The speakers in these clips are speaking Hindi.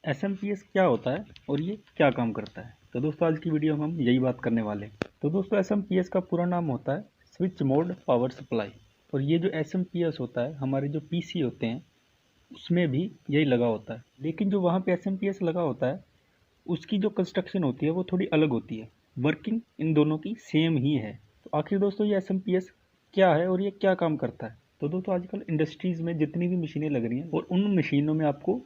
एसएमपीएस क्या होता है और ये क्या काम करता है। तो दोस्तों आज की वीडियो में हम यही बात करने वाले हैं। तो दोस्तों एसएमपीएस का पूरा नाम होता है स्विच मोड पावर सप्लाई। और ये जो एसएमपीएस होता है हमारे जो पीसी होते हैं उसमें भी यही लगा होता है, लेकिन जो वहाँ पे एसएमपीएस लगा होता है उसकी जो कंस्ट्रक्शन होती है वो थोड़ी अलग होती है। वर्किंग इन दोनों की सेम ही है। तो आखिर दोस्तों ये एसएमपीएस क्या है और ये क्या काम करता है। तो दोस्तों आजकल इंडस्ट्रीज़ में जितनी भी मशीनें लग रही हैं और उन मशीनों में आपको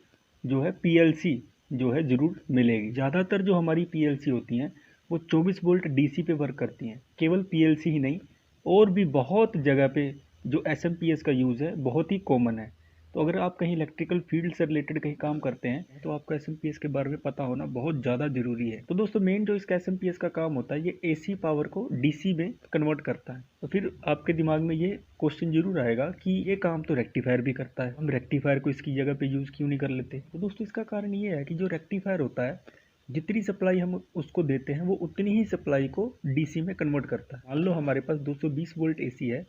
जो है पीएलसी जो है ज़रूर मिलेगी। ज़्यादातर जो हमारी पीएलसी होती हैं वो 24 वोल्ट डीसी पे वर्क करती हैं। केवल पीएलसी ही नहीं, और भी बहुत जगह पे जो एसएमपीएस का यूज़ है बहुत ही कॉमन है। तो अगर आप कहीं इलेक्ट्रिकल फील्ड से रिलेटेड कहीं काम करते हैं तो आपको एसएमपीएस के बारे में पता होना बहुत ज़्यादा ज़रूरी है। तो दोस्तों मेन जो इसका एसएमपीएस का काम होता है ये एसी पावर को डीसी में कन्वर्ट करता है। तो फिर आपके दिमाग में ये क्वेश्चन जरूर आएगा कि ये काम तो रेक्टिफायर भी करता है, हम रेक्टिफायर को इसकी जगह पे यूज़ क्यों नहीं कर लेते। तो दोस्तों इसका कारण ये है कि जो रेक्टिफायर होता है जितनी सप्लाई हम उसको देते हैं वो उतनी ही सप्लाई को डीसी में कन्वर्ट करता है। मान लो हमारे पास 220 वोल्ट एसी है,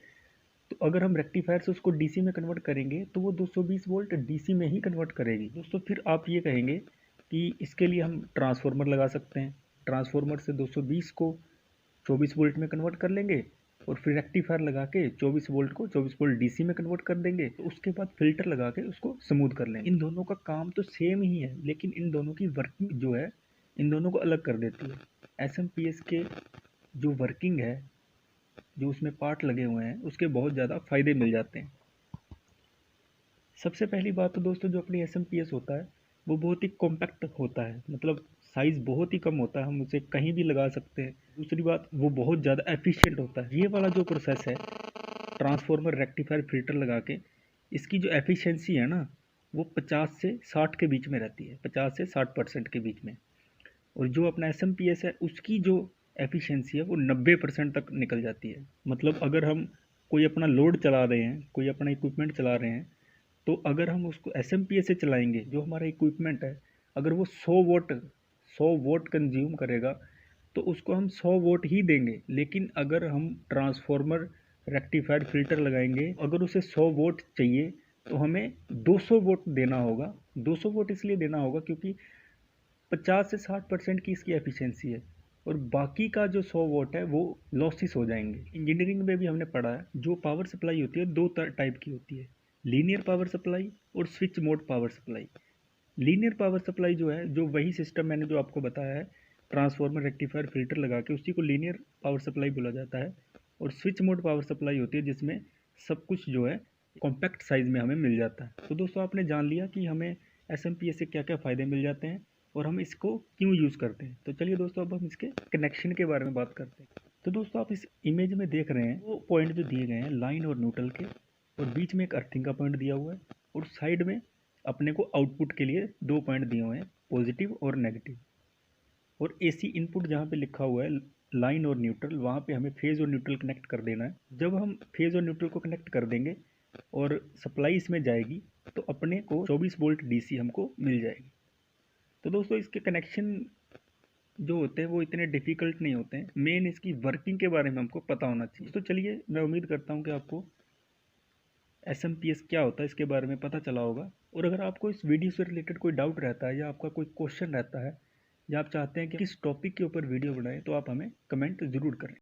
तो अगर हम रेक्टिफायर से उसको डीसी में कन्वर्ट करेंगे तो वो 220 वोल्ट डीसी में ही कन्वर्ट करेगी। दोस्तों फिर आप ये कहेंगे कि इसके लिए हम ट्रांसफार्मर लगा सकते हैं, ट्रांसफार्मर से 220 को 24 वोल्ट में कन्वर्ट कर लेंगे और फिर रेक्टिफायर लगा के 24 वोल्ट को 24 वोल्ट डीसी में कन्वर्ट कर देंगे। तो उसके बाद फिल्टर लगा के उसको स्मूथ कर लेंगे। इन दोनों का काम तो सेम ही है, लेकिन इन दोनों की वर्किंग जो है इन दोनों को अलग कर देती है। एसएमपीएस के जो वर्किंग है, जो उसमें पार्ट लगे हुए हैं, उसके बहुत ज़्यादा फ़ायदे मिल जाते हैं। सबसे पहली बात तो दोस्तों जो अपनी एसएमपीएस होता है वो बहुत ही कॉम्पैक्ट होता है, मतलब साइज़ बहुत ही कम होता है, हम उसे कहीं भी लगा सकते हैं। दूसरी बात वो बहुत ज़्यादा एफिशिएंट होता है। ये वाला जो प्रोसेस है ट्रांसफार्मर रेक्टिफायर फिल्टर लगा के, इसकी जो एफिशिएंसी है ना वो 50 से 60 के बीच में रहती है, 50 से 60% के बीच में। और जो अपना एसएमपीएस है उसकी जो एफिशिएंसी है वो 90% तक निकल जाती है। मतलब अगर हम कोई अपना लोड चला रहे हैं, कोई अपना इक्विपमेंट चला रहे हैं, तो अगर हम उसको एसएमपीएस से चलाएंगे, जो हमारा इक्विपमेंट है अगर वो 100 वोट कंज्यूम करेगा तो उसको हम 100 वोट ही देंगे। लेकिन अगर हम ट्रांसफार्मर रेक्टिफाइड फिल्टर लगाएंगे, अगर उसे 100 वोट चाहिए तो हमें 200 वोट देना होगा। 200 वोट इसलिए देना होगा क्योंकि 50 से 60% की इसकी एफिशिएंसी है, और बाकी का जो 100 वोट है वो लॉसेस हो जाएंगे। इंजीनियरिंग में भी हमने पढ़ा है जो पावर सप्लाई होती है दो टाइप की होती है, लीनियर पावर सप्लाई और switch mode power supply. Linear power supply जो है, जो वही सिस्टम मैंने जो आपको बताया है ट्रांसफार्मर रेक्टिफायर फिल्टर लगा के, उसी को लीनियर पावर सप्लाई बोला जाता है। और स्विच मोड पावर सप्लाई होती है जिसमें सब कुछ जो है कॉम्पैक्ट साइज में हमें मिल जाता है। तो दोस्तों आपने जान लिया कि हमें एसएमपीएस से क्या क्या फ़ायदे मिल जाते हैं और हम इसको क्यों यूज़ करते हैं। तो चलिए दोस्तों अब हम इसके कनेक्शन के बारे में बात करते हैं। तो दोस्तों आप इस इमेज में देख रहे हैं वो पॉइंट जो दिए गए हैं लाइन और न्यूट्रल के, और बीच में एक अर्थिंग का पॉइंट दिया हुआ है, और साइड में अपने को आउटपुट के लिए दो पॉइंट दिए हुए हैं, पॉजिटिव और नेगेटिव। और एसी इनपुट जहाँ पे लिखा हुआ है लाइन और न्यूट्रल, वहाँ पे हमें फेज़ और न्यूट्रल कनेक्ट कर देना है। जब हम फेज़ और न्यूट्रल को कनेक्ट कर देंगे और सप्लाई इसमें जाएगी तो अपने को 24 वोल्ट डीसी हमको मिल जाएगी। तो दोस्तों इसके कनेक्शन जो होते हैं वो इतने डिफ़िकल्ट नहीं होते हैं, मेन इसकी वर्किंग के बारे में हमको पता होना चाहिए। तो चलिए मैं उम्मीद करता हूँ कि आपको एसएमपीएस क्या होता है इसके बारे में पता चला होगा। और अगर आपको इस वीडियो से रिलेटेड कोई डाउट रहता है या आपका कोई क्वेश्चन रहता है या आप चाहते हैं कि किस टॉपिक के ऊपर वीडियो बनाएं तो आप हमें कमेंट ज़रूर करें।